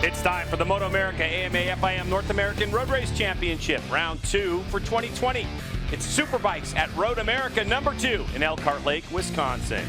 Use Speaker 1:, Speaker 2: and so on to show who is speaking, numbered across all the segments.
Speaker 1: It's time for the MotoAmerica AMA FIM North American Road Race Championship, round 2 for 2020. It's Superbikes at Road America number 2 in Elkhart Lake, Wisconsin.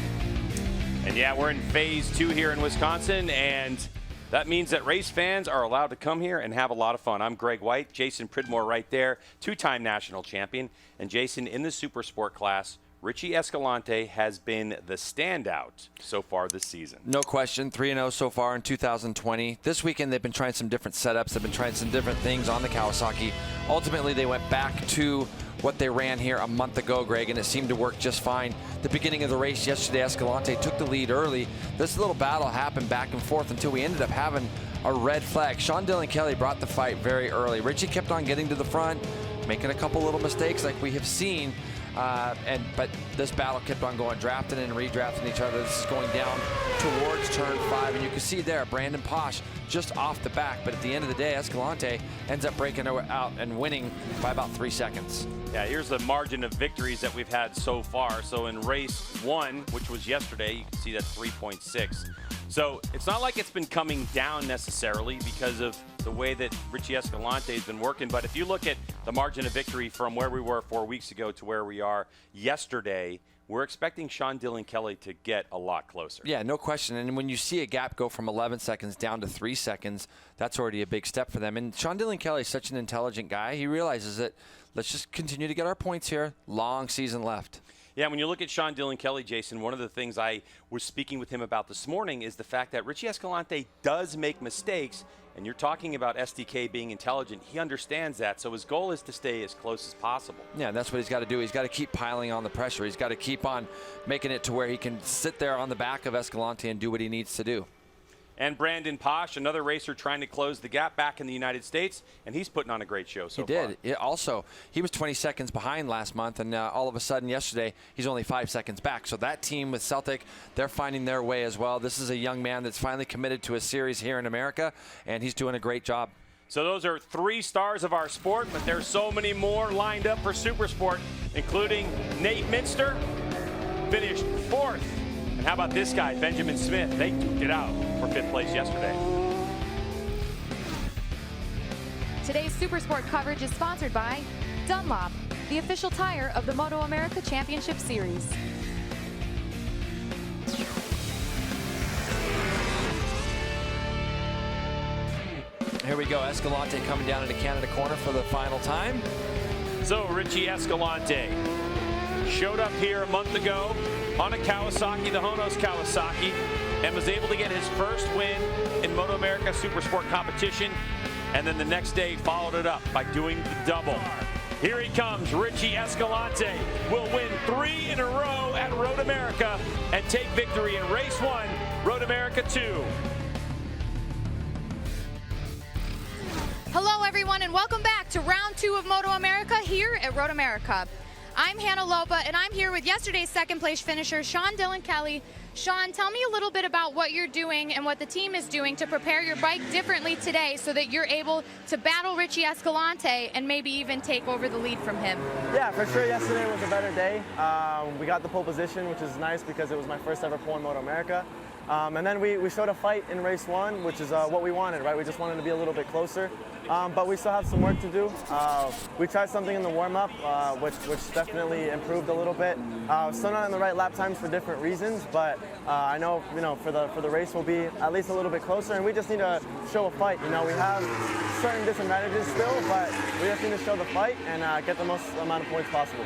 Speaker 1: And yeah, we're in phase 2 here in Wisconsin, and that means that race fans are allowed to come here and have a lot of fun. I'm Greg White, Jason Pridmore right there, 2-time national champion. And Jason, in the Supersport class, Richie Escalante has been the standout so far this season.
Speaker 2: No question, 3-0 so far in 2020. This weekend they've been trying some different setups. They've been trying some different things on the Kawasaki. Ultimately, they went back to what they ran here a month ago, Greg, and it seemed to work just fine. The beginning of the race yesterday, Escalante took the lead early. This little battle happened back and forth until we ended up having a red flag. Sean Dylan Kelly brought the fight very early. Richie kept on getting to the front, making a couple little mistakes like we have seen. But this battle kept on going, drafting and redrafting each other. This is going down towards turn 5, and you can see there Brandon Posh just off the back. But at the end of the day, Escalante ends up breaking out and winning by about 3 seconds.
Speaker 1: Yeah, here's the margin of victories that we've had so far. So in race 1, which was yesterday, you can see that's 3.6. So it's not like it's been coming down necessarily because of the way that Richie Escalante has been working. But if you look at the margin of victory from where we were 4 weeks ago to where we are yesterday, we're expecting Sean Dylan Kelly to get a lot closer.
Speaker 2: Yeah, no question. And when you see a gap go from 11 seconds down to 3 seconds, that's already a big step for them. And Sean Dylan Kelly is such an intelligent guy. He realizes that let's just continue to get our points here. Long season left.
Speaker 1: Yeah, when you look at Sean Dylan Kelly, Jason, one of the things I was speaking with him about this morning is the fact that Richie Escalante does make mistakes, and you're talking about SDK being intelligent. He understands that, so his goal is to stay as close as possible.
Speaker 2: Yeah, that's what he's got to do. He's got to keep piling on the pressure. He's got to keep on making it to where he can sit there on the back of Escalante and do what he needs to do.
Speaker 1: And Brandon Posh, another racer trying to close the gap back in the United States, and he's putting on a great show so far.
Speaker 2: He did. He was 20 seconds behind last month, and all of a sudden yesterday, he's only 5 seconds back. So that team with Celtic, they're finding their way as well. This is a young man that's finally committed to a series here in America, and he's doing a great job.
Speaker 1: So those are 3 stars of our sport, but there's so many more lined up for Supersport, including Nate Minster, finished 4th. And how about this guy, Benjamin Smith? They duked it out for 5th place yesterday.
Speaker 3: Today's Supersport coverage is sponsored by Dunlop, the official tire of the MotoAmerica Championship Series.
Speaker 2: Here we go, Escalante coming down into Canada corner for the final time.
Speaker 1: So Richie Escalante showed up here a month ago on a Kawasaki, the Honos Kawasaki, and was able to get his first win in MotoAmerica Supersport competition, and then the next day followed it up by doing the double. Here he comes, Richie Escalante will win 3 in a row at Road America and take victory in race 1, Road America 2.
Speaker 3: Hello everyone and welcome back to round 2 of MotoAmerica here at Road America. I'm Hannah Lopa, and I'm here with yesterday's second place finisher, Sean Dylan Kelly. Sean, tell me a little bit about what you're doing and what the team is doing to prepare your bike differently today so that you're able to battle Richie Escalante and maybe even take over the lead from him.
Speaker 4: Yeah, for sure yesterday was a better day. We got the pole position, which is nice because it was my first ever pole in MotoAmerica. And then we showed a fight in race 1, which is what we wanted, right? We just wanted to be a little bit closer. But we still have some work to do. We tried something in the warm-up, which definitely improved a little bit. Still not in the right lap times for different reasons, but I know, for the race we'll be at least a little bit closer, and we just need to show a fight. We have certain disadvantages still, but we just need to show the fight and get the most amount of points possible.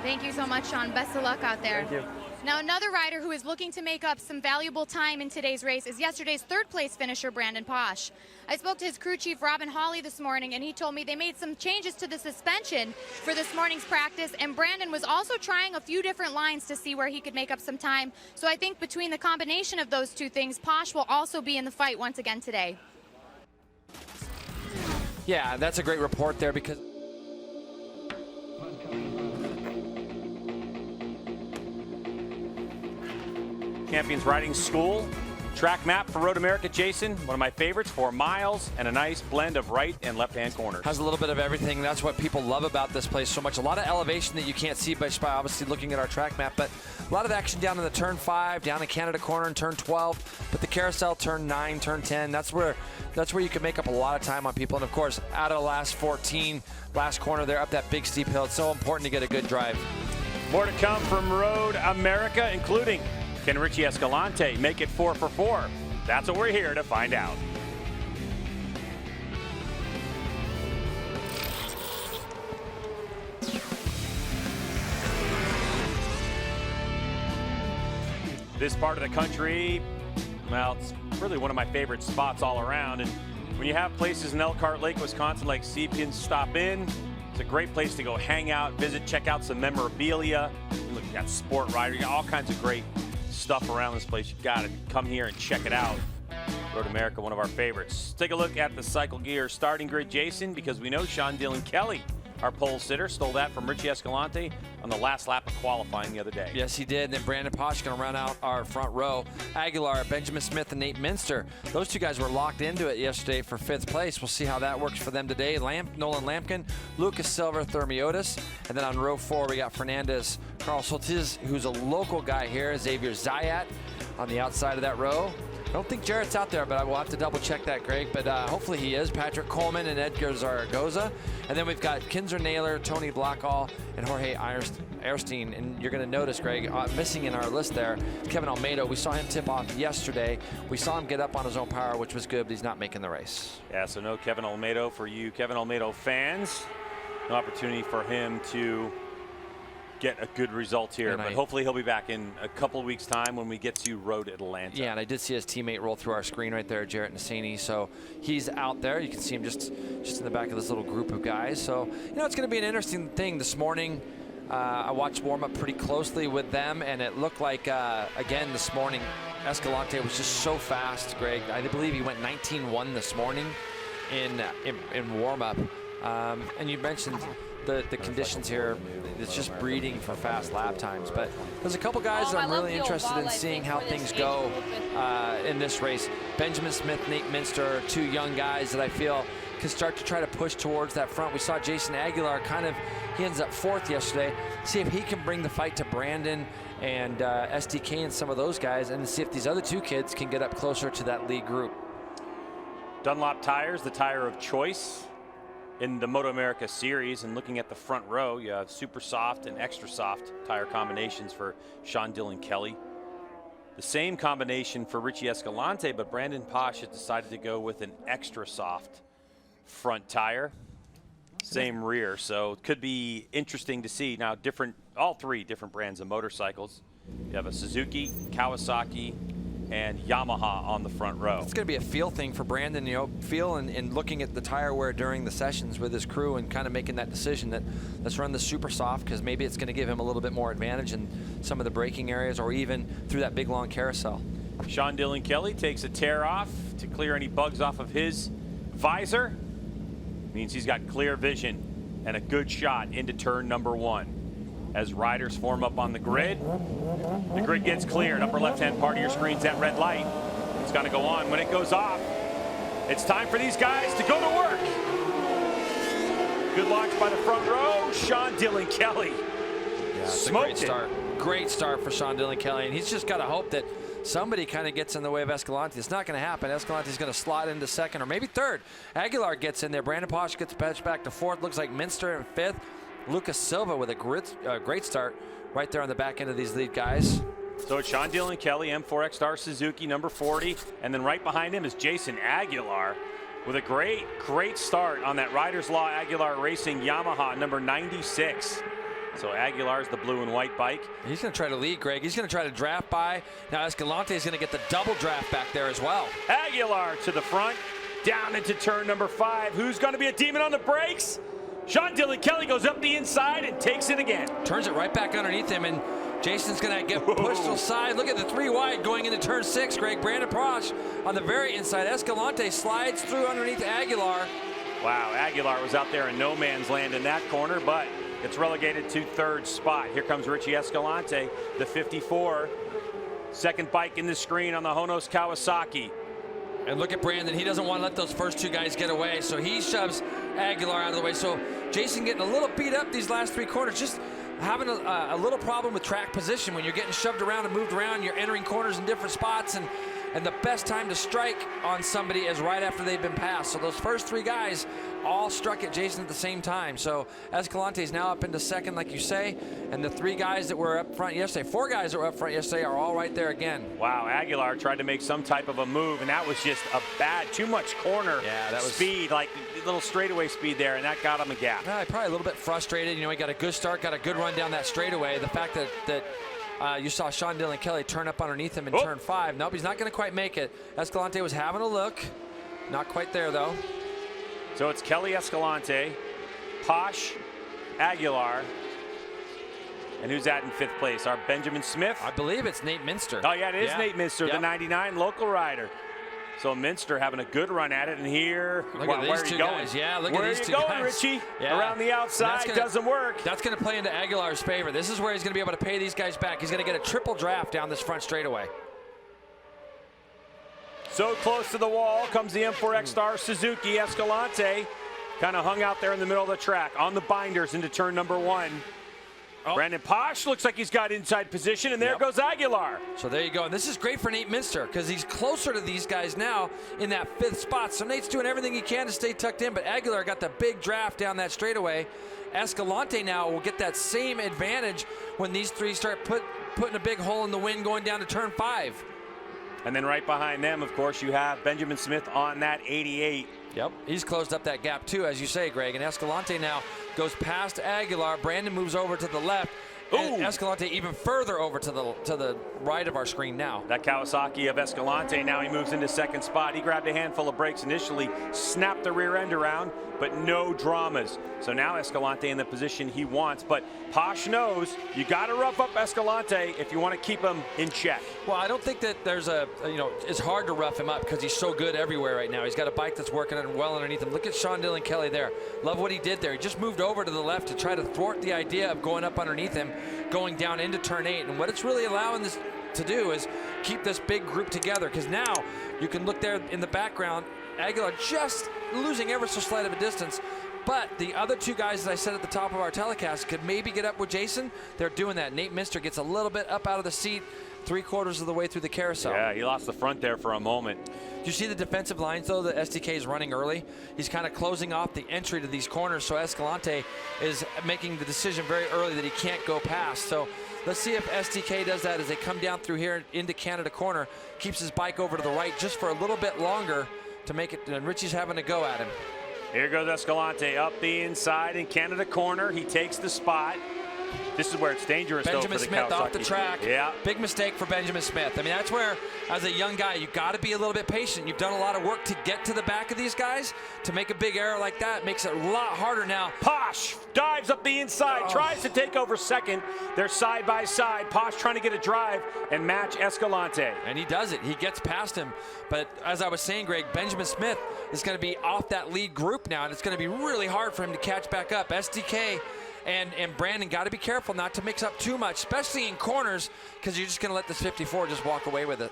Speaker 3: Thank you so much, Sean. Best of luck out there.
Speaker 4: Thank you.
Speaker 3: Now, another rider who is looking to make up some valuable time in today's race is yesterday's 3rd place finisher, Brandon Posh. I spoke to his crew chief, Robin Hawley, this morning, and he told me they made some changes to the suspension for this morning's practice, and Brandon was also trying a few different lines to see where he could make up some time. So I think between the combination of those 2 things, Posh will also be in the fight once again today.
Speaker 2: Yeah, that's a great report there because
Speaker 1: Champions Riding School Track map for Road America, Jason, one of my favorites, 4 miles and a nice blend of right and left-hand corners.
Speaker 2: Has a little bit of everything. That's what people love about this place so much. A lot of elevation that you can't see by obviously looking at our track map, but a lot of action down in the turn 5, down in Canada corner in turn 12, but the carousel turn 9, turn 10. That's where you can make up a lot of time on people. And of course, out of the last 14, last corner there, up that big steep hill. It's so important to get a good drive.
Speaker 1: More to come from Road America, including can Richie Escalante make it 4 for 4? That's what we're here to find out. This part of the country, well, it's really one of my favorite spots all around. And when you have places in Elkhart Lake, Wisconsin, like Seapian, stop in. It's a great place to go hang out, visit, check out some memorabilia. Look, you got sport rider, you got all kinds of great stuff around this place. You've got to come here and check it out. Road America, one of our favorites. Take a look at the Cycle Gear starting grid, Jason, because we know Sean Dillon Kelly, our pole sitter, stole that from Richie Escalante on the last lap of qualifying the other day.
Speaker 2: Yes, he did. And then Brandon Posh going to run out our front row. Aguilar, Benjamin Smith, and Nate Minster. Those two guys were locked into it yesterday for 5th place. We'll see how that works for them today. Nolan Lampkin, Lucas Silver, Thermiotis. And then on row 4, we got Fernandez, Carl Soltiz, who's a local guy here, Xavier Zayat on the outside of that row. I don't think Jarrett's out there, but I will have to double check that, Greg. But hopefully he is. Patrick Coleman and Edgar Zaragoza. And then we've got Kinzer Naylor, Tony Blackall, and Jorge Eierstein. And you're going to notice, Greg, missing in our list there, Kevin Almeida. We saw him tip off yesterday. We saw him get up on his own power, which was good, but he's not making the race.
Speaker 1: Yeah, so no Kevin Almeida for you Kevin Almeida fans. No opportunity for him to get a good result here, but hopefully he'll be back in a couple of weeks' time when we get to Road Atlanta.
Speaker 2: Yeah, and I did see his teammate roll through our screen right there, Jarrett Nassini. So he's out there. You can see him just in the back of this little group of guys. So, you know, it's going to be an interesting thing this morning. I watched warm-up pretty closely with them, and it looked like, again, this morning, Escalante was just so fast, Greg. I believe he went 19-1 this morning in warm-up. And you mentioned the conditions here, it's just breeding for fast lap times. But there's a couple guys that I'm really interested in seeing how things go in this race. Benjamin Smith, Nate Minster are 2 young guys that I feel can start to try to push towards that front. We saw Jason Aguilar he ends up 4th yesterday. See if he can bring the fight to Brandon and SDK and some of those guys, and see if these other 2 kids can get up closer to that lead group.
Speaker 1: Dunlop tires, the tire of choice in the MotoAmerica series. And looking at the front row, you have super soft and extra soft tire combinations for Sean Dillon Kelly. The same combination for Richie Escalante, but Brandon Posh has decided to go with an extra soft front tire, same rear. So it could be interesting to see. Now, all 3 different brands of motorcycles. You have a Suzuki, Kawasaki, and Yamaha on the front row.
Speaker 2: It's going to be a feel thing for Brandon, you know, feel and looking at the tire wear during the sessions with his crew and kind of making that decision that let's run the super soft because maybe it's going to give him a little bit more advantage in some of the braking areas or even through that big long carousel.
Speaker 1: Sean Dillon Kelly takes a tear off to clear any bugs off of his visor. Means he's got clear vision and a good shot into turn number 1. As riders form up on the grid gets cleared. Upper left-hand part of your screen's that red light. It's going to go on. When it goes off, it's time for these guys to go to work. Good launch by the front row. Sean Dillon Kelly.
Speaker 2: Yeah, smoked it. Great start for Sean Dillon Kelly, and he's just got to hope that somebody kind of gets in the way of Escalante. It's not going to happen. Escalante's going to slot into 2nd or maybe 3rd. Aguilar gets in there. Brandon Posh gets patched back to 4th. Looks like Minster in 5th. Lucas Silva with a great start right there on the back end of these lead guys.
Speaker 1: So it's Sean Dillon Kelly, M4X Star Suzuki, number 40. And then right behind him is Jason Aguilar with a great start on that Riders Law Aguilar Racing Yamaha, number 96. So Aguilar's the blue and white bike.
Speaker 2: He's going to try to lead, Greg. He's going to try to draft by. Now Escalante is going to get the double draft back there as well.
Speaker 1: Aguilar to the front, down into turn number 5. Who's going to be a demon on the brakes? Sean Dillon Kelly goes up the inside and takes it again.
Speaker 2: Turns it right back underneath him, and Jason's going to get pushed to the side. Look at the 3 wide going into turn 6, Greg. Brandon Posh on the very inside. Escalante slides through underneath Aguilar.
Speaker 1: Wow, Aguilar was out there in no man's land in that corner, but it's relegated to 3rd spot. Here comes Richie Escalante, the 54. Second bike in the screen on the Honos Kawasaki.
Speaker 2: And look at Brandon. He doesn't want to let those first two guys get away, so he shoves Aguilar out of the way. So Jason getting a little beat up these last three corners, just having a little problem with track position. When you're getting shoved around and moved around, you're entering corners in different spots, and the best time to strike on somebody is right after they've been passed. So those first three guys all struck at Jason at the same time. So Escalante is now up into second, like you say, and the three guys that were up front yesterday, four guys that were up front yesterday, are all right there again.
Speaker 1: Wow, Aguilar tried to make some type of a move, and that was just too much corner speed, like little straightaway speed there, and that got him a gap.
Speaker 2: Yeah, probably a little bit frustrated. You know, he got a good start, got a good run down that straightaway. The fact that you saw Sean Dillon Kelly turn up underneath him in turn 5. Nope, he's not going to quite make it. Escalante was having a look. Not quite there, though.
Speaker 1: So it's Kelly Escalante, Posh, Aguilar, and who's that in 5th place? Our Benjamin Smith?
Speaker 2: I believe it's Nate Minster.
Speaker 1: Oh, yeah, it is Nate Minster, the 99 local rider. So Minster having a good run at it, and here,
Speaker 2: look at these two guys. Yeah, look at these two guys.
Speaker 1: Where are you going, Richie? Yeah. Around the outside, doesn't work.
Speaker 2: That's going to play into Aguilar's favor. This is where he's going to be able to pay these guys back. He's going to get a triple draft down this front straightaway.
Speaker 1: So close to the wall comes the M4X star Suzuki. Escalante kind of hung out there in the middle of the track on the binders into turn number 1. Brandon Posh looks like he's got inside position, and there goes Aguilar.
Speaker 2: So there you go. And this is great for Nate Minster because he's closer to these guys now in that 5th spot. So Nate's doing everything he can to stay tucked in, but Aguilar got the big draft down that straightaway. Escalante now will get that same advantage when these three start putting a big hole in the wind going down to turn 5.
Speaker 1: And then right behind them, of course, you have Benjamin Smith on that 88.
Speaker 2: Yep, he's closed up that gap too, as you say, Greg. And Escalante now goes past Aguilar. Brandon moves over to the left. And Escalante even further over to the right of our screen now.
Speaker 1: That Kawasaki of Escalante, now he moves into 2nd spot. He grabbed a handful of brakes initially, snapped the rear end around, but no dramas. So now Escalante in the position he wants. But Posh knows you got to rough up Escalante if you want to keep him in check.
Speaker 2: Well, I don't think that there's it's hard to rough him up because he's so good everywhere right now. He's got a bike that's working well underneath him. Look at Sean Dillon Kelly there. Love what he did there. He just moved over to the left to try to thwart the idea of going up underneath him, going down into turn 8. And what it's really allowing this to do is keep this big group together, because now you can look there in the background, Aguilar just losing ever so slight of a distance, but the other two guys that I said at the top of our telecast could maybe get up with Jason. They're doing that. Nate Minster gets a little bit up out of the seat 3/4 of the way through the carousel.
Speaker 1: Yeah, he lost the front there for a moment.
Speaker 2: Do you see the defensive lines, though, that SDK is running early? He's kind of closing off the entry to these corners, so Escalante is making the decision very early that he can't go past. So let's see if SDK does that as they come down through here into Canada corner, keeps his bike over to the right just for a little bit longer to make it, and Richie's having to go at him.
Speaker 1: Here goes Escalante up the inside in Canada corner. He takes the spot. This is where it's dangerous,
Speaker 2: Benjamin
Speaker 1: though, for the
Speaker 2: Smith
Speaker 1: Kawasaki.
Speaker 2: off the track.
Speaker 1: Yeah.
Speaker 2: Big mistake for Benjamin Smith. I mean, that's where, as a young guy, you've got to be a little bit patient. You've done a lot of work to get to the back of these guys. To make a big error like that makes it a lot harder now.
Speaker 1: Posh dives up the inside, tries to take over second. They're side by side. Posh trying to get a drive and match Escalante.
Speaker 2: And he does it. He gets past him. But as I was saying, Greg, Benjamin Smith is going to be off that lead group now, and it's going to be really hard for him to catch back up. SDK and Brandon got to be careful not to mix up too much, especially in corners, because you're just going to let this 54 just walk away with it.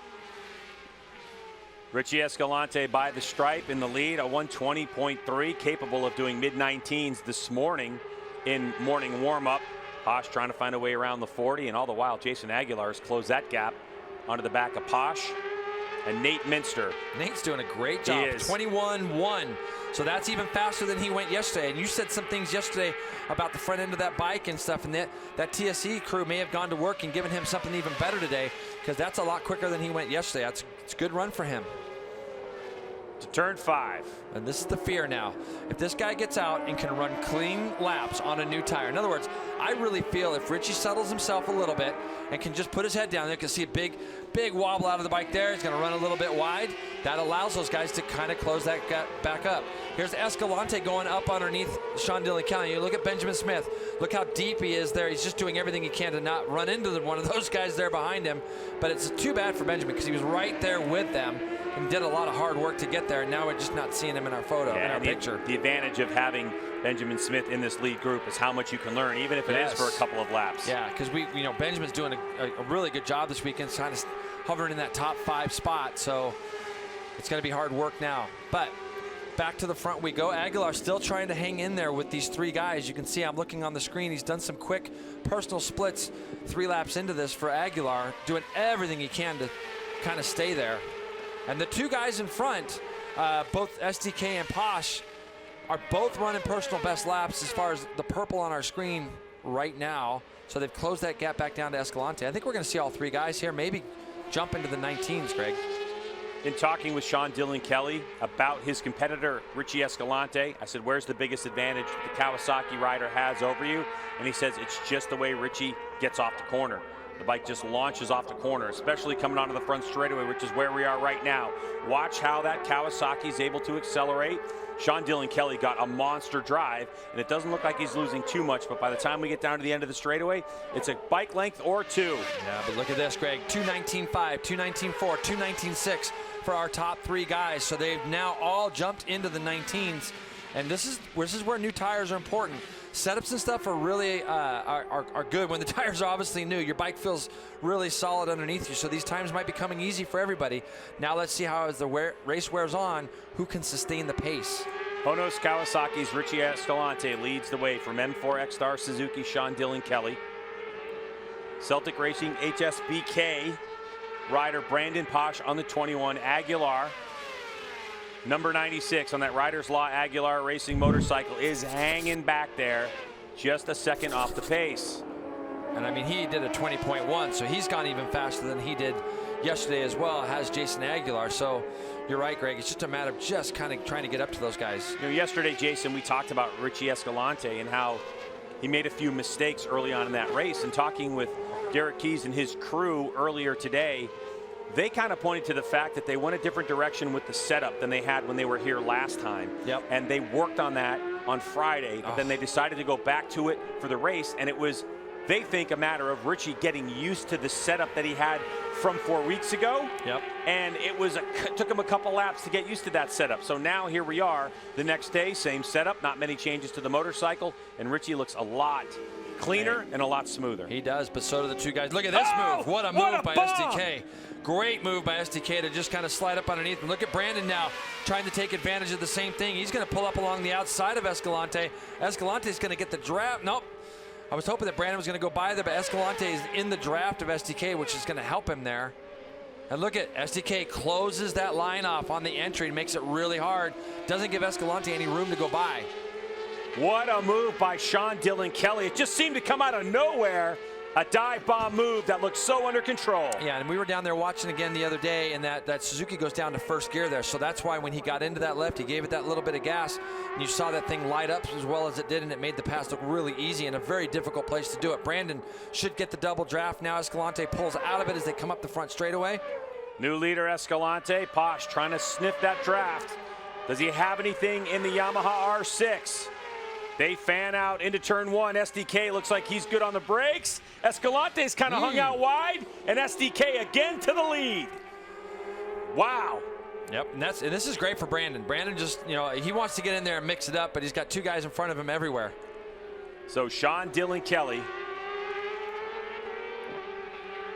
Speaker 1: Richie Escalante by the stripe in the lead, a 120.3, capable of doing mid-19s this morning in morning warm-up. Posh trying to find a way around the 40, and all the while Jason Aguilar has closed that gap onto the back of Posh and Nate Minster.
Speaker 2: Nate's doing a great job. 21-1. So that's even faster than he went yesterday. And you said some things yesterday about the front end of that bike and stuff, and that TSE crew may have gone to work and given him something even better today, because that's a lot quicker than he went yesterday. It's a good run for him.
Speaker 1: To turn 5.
Speaker 2: And this is the fear now. If this guy gets out and can run clean laps on a new tire. In other words, I really feel if Richie settles himself a little bit and can just put his head down there, can see a big wobble out of the bike there. He's going to run a little bit wide. That allows those guys to kind of close that gap back up. Here's Escalante going up underneath Sean Dillon Kelly. You look at Benjamin Smith. Look how deep he is there. He's just doing everything he can to not run into one of those guys there behind him. But it's too bad for Benjamin, because he was right there with them and did a lot of hard work to get there. And now we're just not seeing him in our photo, in our picture.
Speaker 1: The advantage of having Benjamin Smith in this lead group is how much you can learn, even if it is for a couple of laps.
Speaker 2: Yeah, because Benjamin's doing a really good job this weekend, trying to hovering in that top 5 spot. So it's going to be hard work now. But back to the front we go. Aguilar still trying to hang in there with these 3 guys. You can see I'm looking on the screen. He's done some quick personal splits 3 laps into this for Aguilar, doing everything he can to kind of stay there. And the 2 guys in front, both SDK and Posh, are both running personal best laps as far as the purple on our screen right now. So they've closed that gap back down to Escalante. I think we're going to see all 3 guys here maybe jump into the 19s, Greg.
Speaker 1: In talking with Sean Dillon Kelly about his competitor, Richie Escalante, I said, where's the biggest advantage the Kawasaki rider has over you? And he says, it's just the way Richie gets off the corner. The bike just launches off the corner, especially coming onto the front straightaway, which is where we are right now. Watch how that Kawasaki is able to accelerate. Sean Dillon Kelly got a monster drive, and it doesn't look like he's losing too much, but by the time we get down to the end of the straightaway, it's a bike length or 2.
Speaker 2: Yeah, but look at this, Greg. 219.5, 219.4, 219.6 for our top 3 guys. So they've now all jumped into the 19s, and this is where new tires are important. Setups and stuff are really are good when the tires are obviously new. Your bike feels really solid underneath you, so these times might be coming easy for everybody. Now let's see how as the race wears on, who can sustain the pace.
Speaker 1: Honos Kawasaki's Richie Escalante leads the way from M4 X-Star Suzuki, Sean Dillon Kelly. Celtic Racing HSBK rider Brandon Posh on the 21. Aguilar, number 96 on that Riders Law Aguilar Racing motorcycle, is hanging back there just a second off the pace.
Speaker 2: And I mean, he did a 20.1, so he's gone even faster than he did yesterday as well, has Jason Aguilar. So you're right, Greg. It's just a matter of just kind of trying to get up to those guys.
Speaker 1: You know, yesterday, Jason, we talked about Richie Escalante and how he made a few mistakes early on in that race. And talking with Derek Keys and his crew earlier today, they kind of pointed to the fact that they went a different direction with the setup than they had when they were here last time.
Speaker 2: Yep.
Speaker 1: And they worked on that on Friday, but then they decided to go back to it for the race. And it was, they think, a matter of Richie getting used to the setup that he had from 4 weeks ago.
Speaker 2: Yep.
Speaker 1: And it was took him a couple laps to get used to that setup. So now here we are the next day, same setup, not many changes to the motorcycle, and Richie looks a lot cleaner and a lot smoother.
Speaker 2: He does, but so do the 2 guys. Look at this move. What a move by SDK. Great move by SDK to just kind of slide up underneath. And look at Brandon now trying to take advantage of the same thing. He's going to pull up along the outside of Escalante. Escalante's going to get the draft. Nope. I was hoping that Brandon was going to go by there, but Escalante is in the draft of SDK, which is going to help him there. And look at SDK closes that line off on the entry and makes it really hard. Doesn't give Escalante any room to go by.
Speaker 1: What a move by Sean Dillon Kelly. It just seemed to come out of nowhere. A dive bomb move that looked so under control.
Speaker 2: Yeah, and we were down there watching again the other day, and that Suzuki goes down to first gear there. So that's why when he got into that lift, he gave it that little bit of gas, and you saw that thing light up as well as it did, and it made the pass look really easy and a very difficult place to do it. Brandon should get the double draft. Now Escalante pulls out of it as they come up the front straightaway.
Speaker 1: New leader Escalante. Posh trying to sniff that draft. Does he have anything in the Yamaha R6? They fan out into turn 1. SDK looks like he's good on the brakes. Escalante's kind of hung out wide, and SDK again to the lead. Wow.
Speaker 2: Yep, and this is great for Brandon. Brandon just, you know, he wants to get in there and mix it up, but he's got 2 guys in front of him everywhere.
Speaker 1: So Sean Dillon Kelly,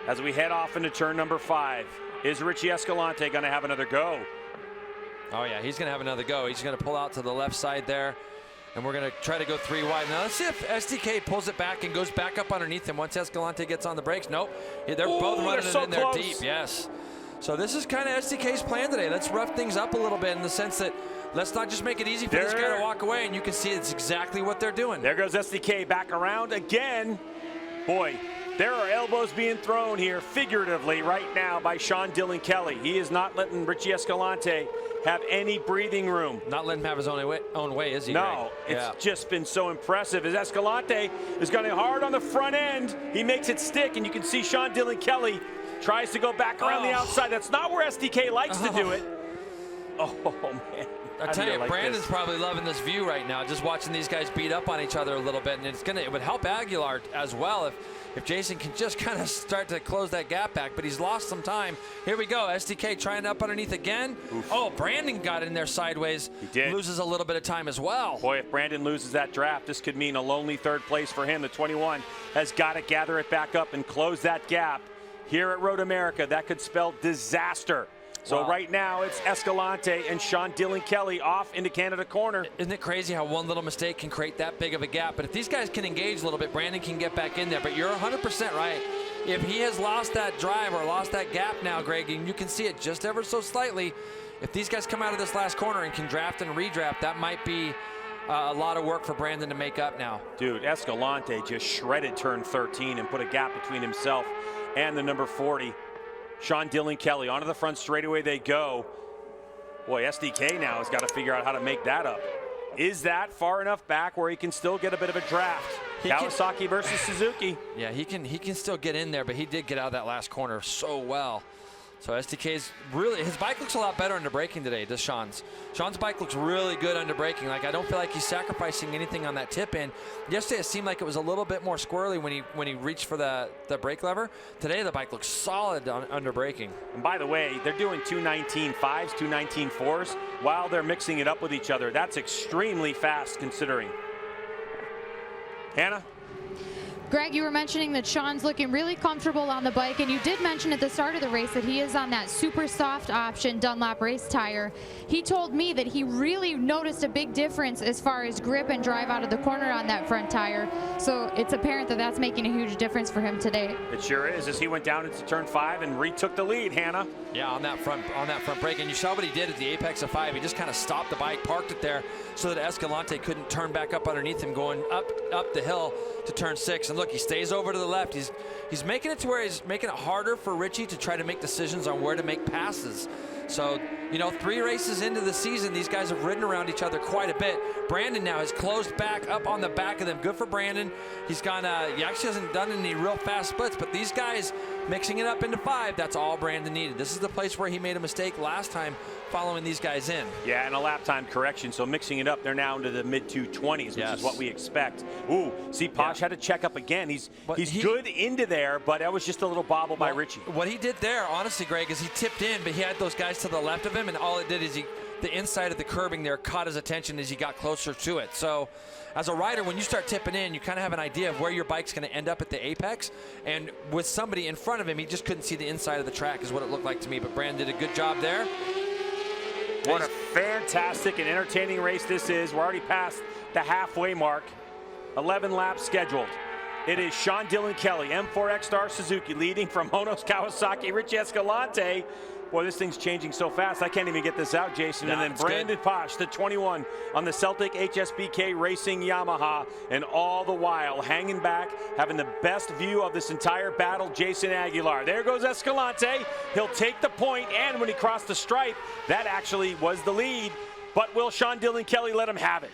Speaker 1: as we head off into turn number 5, is Richie Escalante going to have another go?
Speaker 2: Oh yeah, he's going to have another go. He's going to pull out to the left side there. And we're going to try to go 3 wide. Now let's see if SDK pulls it back and goes back up underneath him once Escalante gets on the brakes. Nope. They're both running it in there deep. Yes. So this is kind of SDK's plan today. Let's rough things up a little bit in the sense that let's not just make it easy for this guy to walk away. And you can see it's exactly what they're doing.
Speaker 1: There goes SDK back around again. Boy, there are elbows being thrown here figuratively right now by Sean Dillon Kelly. He is not letting Richie Escalante have any breathing room.
Speaker 2: Not letting him have his own way, is he?
Speaker 1: No,
Speaker 2: Greg?
Speaker 1: It's just been so impressive. As Escalante is going hard on the front end, he makes it stick, and you can see Sean Dillon Kelly tries to go back around the outside. That's not where SDK likes to do it. Oh, man.
Speaker 2: I tell you, Brandon's probably loving this view right now, just watching these guys beat up on each other a little bit, and it would help Aguilar as well if Jason can just kind of start to close that gap back, but he's lost some time. Here we go, SDK trying up underneath again. Oof. Oh, Brandon got in there sideways.
Speaker 1: He did.
Speaker 2: Loses a little bit of time as well.
Speaker 1: Boy, if Brandon loses that draft, this could mean a lonely 3rd place for him. The 21 has got to gather it back up and close that gap. here at Road America, that could spell disaster. So right now, it's Escalante and Sean Dillon Kelly off into Canada corner.
Speaker 2: Isn't it crazy how one little mistake can create that big of a gap? But if these guys can engage a little bit, Brandon can get back in there. But you're 100% right. If he has lost that drive or lost that gap now, Greg, and you can see it just ever so slightly, if these guys come out of this last corner and can draft and redraft, that might be a lot of work for Brandon to make up now.
Speaker 1: Dude, Escalante just shredded turn 13 and put a gap between himself and the number 40. Sean Dillon Kelly onto the front straightaway they go. Boy, SDK now has got to figure out how to make that up. Is that far enough back where he can still get a bit of a draft? Kawasaki versus Suzuki.
Speaker 2: Yeah, he can still get in there, but he did get out of that last corner so well. So SDK's really, his bike looks a lot better under braking today, does Sean's. Sean's bike looks really good under braking. Like, I don't feel like he's sacrificing anything on that tip in. Yesterday it seemed like it was a little bit more squirrely when he reached for the brake lever. Today the bike looks solid under braking.
Speaker 1: And by the way, they're doing 219.5s, 219.4s while they're mixing it up with each other. That's extremely fast considering. Hannah?
Speaker 3: Greg, you were mentioning that Sean's looking really comfortable on the bike, and you did mention at the start of the race that he is on that super soft option Dunlop race tire. He told me that he really noticed a big difference as far as grip and drive out of the corner on that front tire. So it's apparent that that's making a huge difference for him today.
Speaker 1: It sure is, as he went down into turn 5 and retook the lead, Hannah.
Speaker 2: Yeah, on that front brake, and you saw what he did at the apex of 5. He just kind of stopped the bike, parked it there, so that Escalante couldn't turn back up underneath him, going up the hill to turn 6. And look, he stays over to the left. He's making it to where he's making it harder for Richie to try to make decisions on where to make passes. So, you know, 3 races into the season, these guys have ridden around each other quite a bit. Brandon now has closed back up on the back of them. Good for Brandon. He's gone, he actually hasn't done any real fast splits, but these guys mixing it up into 5, that's all Brandon needed. This is the place where he made a mistake last time following these guys in.
Speaker 1: Yeah, and a lap time correction. So mixing it up, they're now into the mid 220s, which is what we expect. Ooh, see, Posh had to check up again. He's good into there, but that was just a little bobble by Richie.
Speaker 2: What he did there, honestly, Greg, is he tipped in, but he had those guys to the left of him, and all it did is the inside of the curbing there caught his attention as he got closer to it. So as a rider, when you start tipping in, you kind of have an idea of where your bike's going to end up at the apex. And with somebody in front of him, he just couldn't see the inside of the track is what it looked like to me. But Brandon did a good job there.
Speaker 1: What a fantastic and entertaining race this is. We're already past the halfway mark. 11 laps scheduled. It is Sean Dillon Kelly, M4X Star Suzuki, leading from Honos Kawasaki, Richie Escalante. Boy, this thing's changing so fast, I can't even get this out, Jason.
Speaker 2: No,
Speaker 1: and then Brandon Posh, the 21, on the Celtic HSBK Racing Yamaha. And all the while, hanging back, having the best view of this entire battle, Jason Aguilar. There goes Escalante. He'll take the point, and when he crossed the stripe, that actually was the lead. But will Sean Dillon Kelly let him have it?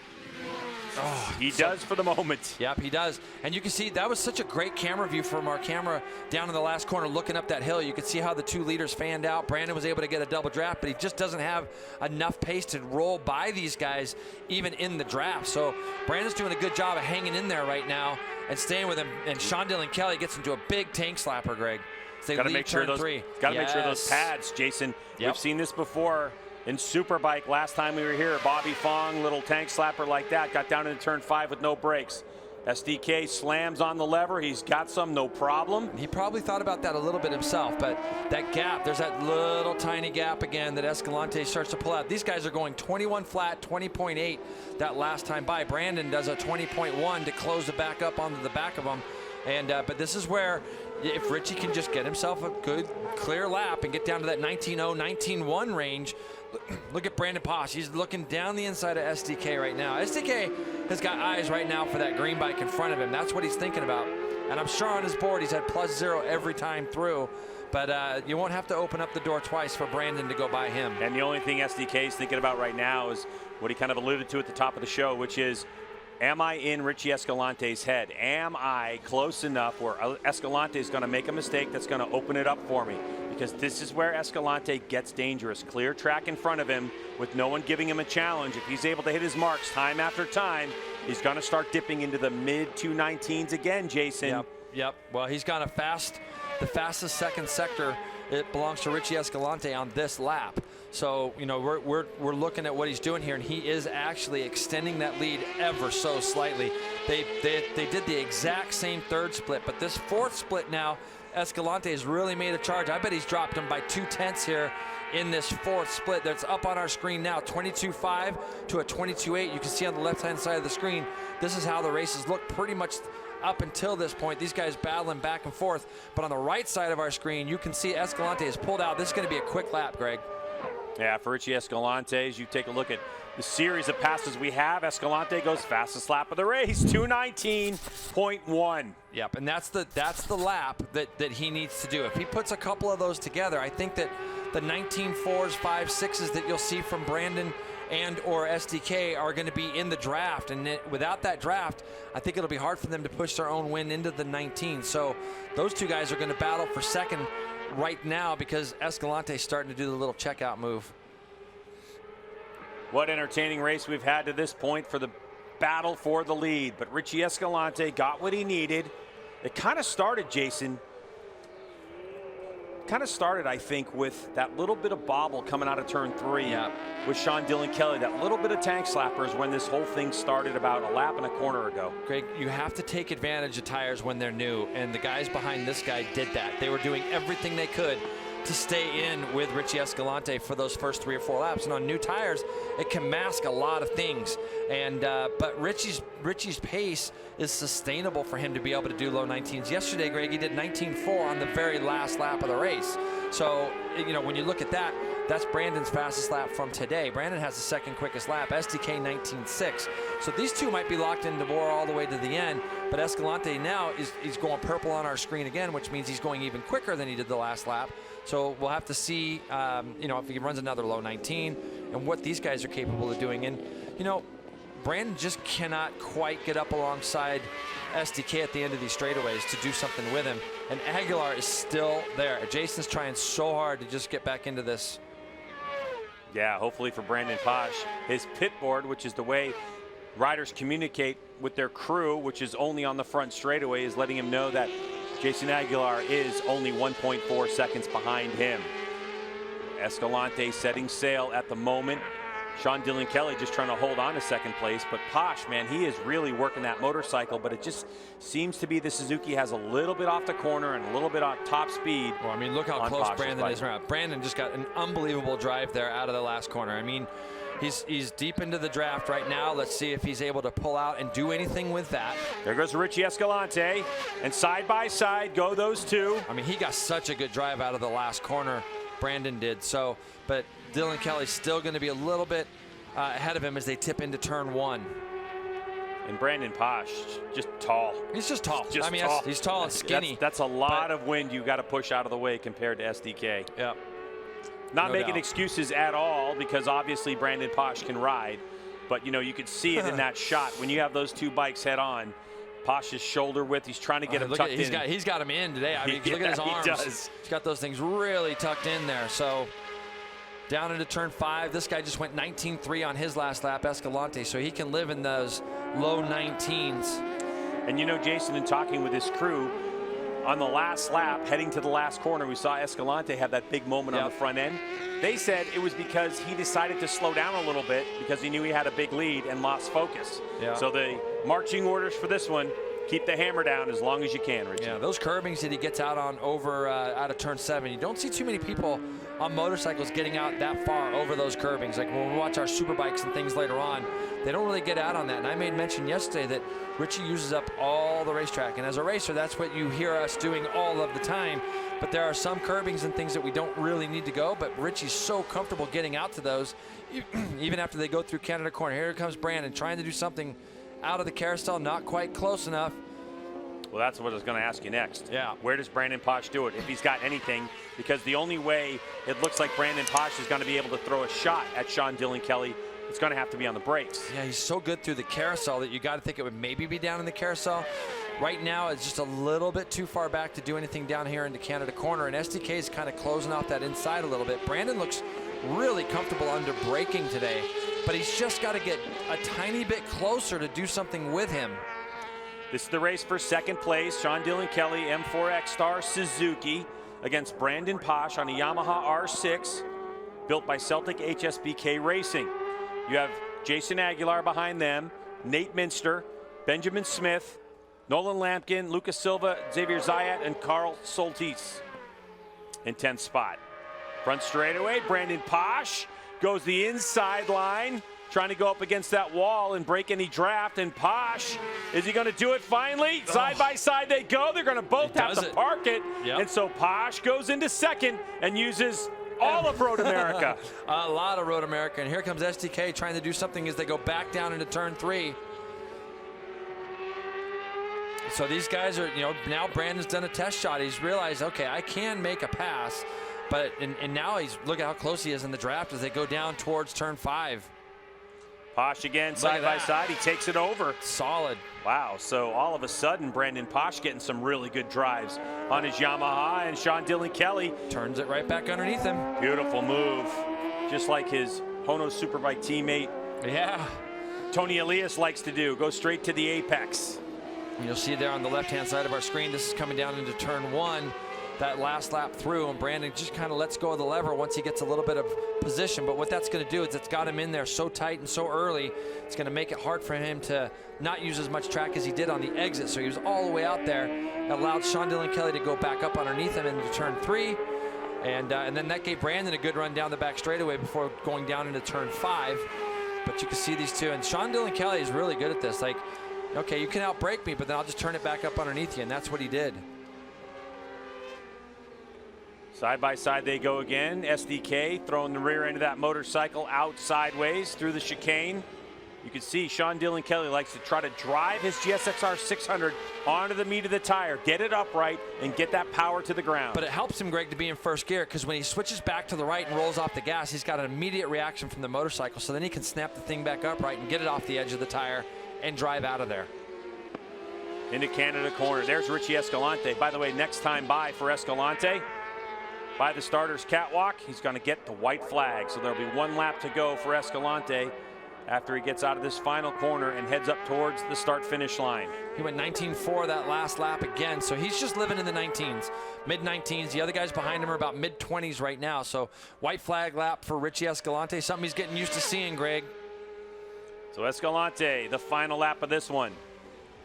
Speaker 1: Oh, he does for the moment.
Speaker 2: Yep, he does. And you can see that was such a great camera view from our camera down in the last corner looking up that hill. You could see how the 2 leaders fanned out. Brandon was able to get a double draft, but he just doesn't have enough pace to roll by these guys even in the draft. So Brandon's doing a good job of hanging in there right now and staying with him. And Sean Dillon Kelly gets into a big tank slapper, Greg.
Speaker 1: Got to make sure those pads, Jason.
Speaker 2: Yep.
Speaker 1: We've seen this before. In Superbike, last time we were here, Bobby Fong, little tank slapper like that, got down into turn 5 with no brakes. SDK slams on the lever. He's got some, no problem.
Speaker 2: He probably thought about that a little bit himself, but that gap, there's that little tiny gap again that Escalante starts to pull out. These guys are going 21 flat, 20.8 that last time by. Brandon does a 20.1 to close the back up onto the back of him. And but this is where, if Richie can just get himself a good, clear lap and get down to that 19.0, 19.1 range. Look at Brandon Posh. He's looking down the inside of SDK right now. SDK has got eyes right now for that green bike in front of him. That's what he's thinking about. And I'm sure on his board he's had +0 every time through. But you won't have to open up the door twice for Brandon to go by him.
Speaker 1: And the only thing SDK is thinking about right now is what he kind of alluded to at the top of the show, which is, am I in Richie Escalante's head? Am I close enough where Escalante is going to make a mistake that's going to open it up for me? Because this is where Escalante gets dangerous. Clear track in front of him with no one giving him a challenge. If he's able to hit his marks time after time, he's going to start dipping into the mid 219s again, Jason.
Speaker 2: Yep. Well, he's got the fastest second sector. It belongs to Richie Escalante on this lap. So, you know, we're looking at what he's doing here, and he is actually extending that lead ever so slightly. They did the exact same 3rd split, but this 4th split now, Escalante has really made a charge. I bet he's dropped him by 2/10 here in this fourth split. That's up on our screen now, 22.5 to a 22.8. You can see on the left-hand side of the screen, this is how the races look pretty much up until this point. These guys battling back and forth. But on the right side of our screen, you can see Escalante has pulled out. This is going to be a quick lap, Greg.
Speaker 1: Yeah, for Richie Escalante, as you take a look at the series of passes we have, Escalante goes fastest lap of the race, 2:19.1.
Speaker 2: Yep, and that's the lap that he needs to do. If he puts a couple of those together, I think that the 19.4s, 5.6s that you'll see from Brandon and or SDK are going to be in the draft, and without that draft, I think it'll be hard for them to push their own win into the 19. So those two guys are going to battle for second right now because Escalante's starting to do the little checkout move.
Speaker 1: What entertaining race we've had to this point for the battle for the lead, but Richie Escalante got what he needed. It kind of started, Jason, I think, with that little bit of bobble coming out of turn 3 with Sean Dillon Kelly. That little bit of tank slapper is when this whole thing started about a lap and a corner ago.
Speaker 2: Greg, you have to take advantage of tires when they're new, and the guys behind this guy did that. They were doing everything they could to stay in with Richie Escalante for those first 3 or 4 laps. And on new tires, it can mask a lot of things. And but Richie's pace is sustainable for him to be able to do low 19s. Yesterday, Greg, he did 19.4 on the very last lap of the race. So, you know, when you look at that, that's Brandon's fastest lap from today. Brandon has the second quickest lap, SDK 19.6. So these two might be locked into war all the way to the end, but Escalante now he's going purple on our screen again, which means he's going even quicker than he did the last lap. So we'll have to see, you know, if he runs another low 19 and what these guys are capable of doing. And, you know, Brandon just cannot quite get up alongside SDK at the end of these straightaways to do something with him. And Aguilar is still there. Jason's trying so hard to just get back into this.
Speaker 1: Yeah, hopefully for Brandon Posh, his pit board, which is the way riders communicate with their crew, which is only on the front straightaway, is letting him know that Jason Aguilar is only 1.4 seconds behind him. Escalante setting sail at the moment. Sean Dillon Kelly just trying to hold on to second place, but Posh, man, he is really working that motorcycle, but it just seems to be the Suzuki has a little bit off the corner and a little bit on top speed.
Speaker 2: Well, I mean, look how close Brandon is around. Brandon just got an unbelievable drive there out of the last corner. I mean, he's deep into the draft right now. Let's see if he's able to pull out and do anything with that.
Speaker 1: There goes Richie Escalante, and side by side go those two.
Speaker 2: I mean, he got such a good drive out of the last corner, Brandon did. So, but Dillon Kelly's still going to be a little bit ahead of him as they tip into turn 1.
Speaker 1: And Brandon Posh, just tall.
Speaker 2: He's just tall.
Speaker 1: Just
Speaker 2: I mean,
Speaker 1: tall.
Speaker 2: he's tall and skinny.
Speaker 1: That's a lot of wind you got to push out of the way compared to SDK.
Speaker 2: Yeah.
Speaker 1: Not making excuses at all, because obviously Brandon Posh can ride. But, you know, you could see it in that shot. When you have those two bikes head on, Posh's shoulder width, he's trying to get him tucked in.
Speaker 2: He's got him in today. I mean, look at his arms.
Speaker 1: He does.
Speaker 2: He's got those things really tucked in there. So down into turn 5, this guy just went 19.3 on his last lap, Escalante, so he can live in those low 19s.
Speaker 1: And you know, Jason, in talking with his crew, on the last lap, heading to the last corner, we saw Escalante have that big moment on the front end. They said it was because he decided to slow down a little bit because he knew he had a big lead and lost focus. So the marching orders for this one, keep the hammer down as long as you can, Richie.
Speaker 2: Yeah, those curbings that he gets out on over out of turn 7, you don't see too many people on motorcycles getting out that far over those curbings. Like when we watch our superbikes and things later on, they don't really get out on that. And I made mention yesterday that Richie uses up all the racetrack. And as a racer, that's what you hear us doing all of the time. But there are some curbings and things that we don't really need to go. But Richie's so comfortable getting out to those, even after they go through Canada Corner. Here comes Brandon trying to do something out of the carousel, not quite close enough.
Speaker 1: Well, that's what I was going to ask you next.
Speaker 2: Yeah.
Speaker 1: Where does Brandon Posh do it, if he's got anything? Because the only way it looks like Brandon Posh is going to be able to throw a shot at Sean Dillon Kelly, it's going to have to be on the brakes.
Speaker 2: Yeah, he's so good through the carousel that you got to think it would maybe be down in the carousel. Right now, it's just a little bit too far back to do anything down here into Canada Corner, and SDK is kind of closing off that inside a little bit. Brandon looks really comfortable under braking today, but he's just got to get a tiny bit closer to do something with him.
Speaker 1: This is the race for second place. Sean Dillon Kelly, M4X Star Suzuki, against Brandon Posh on a Yamaha R6, built by Celtic HSBK Racing. You have Jason Aguilar behind them, Nate Minster, Benjamin Smith, Nolan Lampkin, Lucas Silva, Xavier Zayat, and Carl Soltis in 10th spot. Front straightaway, Brandon Posh goes the inside line, trying to go up against that wall and break any draft. And Posh, is he going to do it finally? Side by side they go. They're going to both have to park it.
Speaker 2: Yep.
Speaker 1: And so Posh goes into second and uses all of Road America.
Speaker 2: A lot of Road America. And here comes SDK trying to do something as they go back down into turn 3. So these guys are, now Brandon's done a test shot. He's realized, okay, I can make a pass. But, and now look at how close he is in the draft as they go down towards turn 5.
Speaker 1: Posh again, side by side. He takes it over.
Speaker 2: Solid.
Speaker 1: Wow, so all of a sudden, Brandon Posh getting some really good drives on his Yamaha, and Sean Dillon Kelly
Speaker 2: turns it right back underneath him.
Speaker 1: Beautiful move. Just like his Hono Superbike teammate.
Speaker 2: Yeah.
Speaker 1: Tony Elias likes to do. Go straight to the apex.
Speaker 2: You'll see there on the left-hand side of our screen, this is coming down into turn 1. That last lap through, and Brandon just kind of lets go of the lever once he gets a little bit of position. But what that's going to do is it's got him in there so tight and so early, it's going to make it hard for him to not use as much track as he did on the exit. So he was all the way out there. It allowed Sean Dillon Kelly to go back up underneath him into turn 3. And then that gave Brandon a good run down the back straightaway before going down into turn 5. But you can see these two. And Sean Dillon Kelly is really good at this. Like, okay, you can outbrake me, but then I'll just turn it back up underneath you. And that's what he did.
Speaker 1: Side by side they go again. SDK throwing the rear end of that motorcycle out sideways through the chicane. You can see Sean Dillon Kelly likes to try to drive his GSXR 600 onto the meat of the tire, get it upright, and get that power to the ground.
Speaker 2: But it helps him, Greg, to be in first gear, because when he switches back to the right and rolls off the gas, he's got an immediate reaction from the motorcycle, so then he can snap the thing back upright and get it off the edge of the tire and drive out of there.
Speaker 1: Into Canada corner. There's Richie Escalante. By the way, next time by for Escalante, by the starter's catwalk, he's going to get the white flag. So there'll be 1 lap to go for Escalante after he gets out of this final corner and heads up towards the start-finish line.
Speaker 2: He went 19.4 that last lap again, so he's just living in the 19s, mid-19s. The other guys behind him are about mid-20s right now. So white flag lap for Richie Escalante, something he's getting used to seeing, Greg.
Speaker 1: So Escalante, the final lap of this one.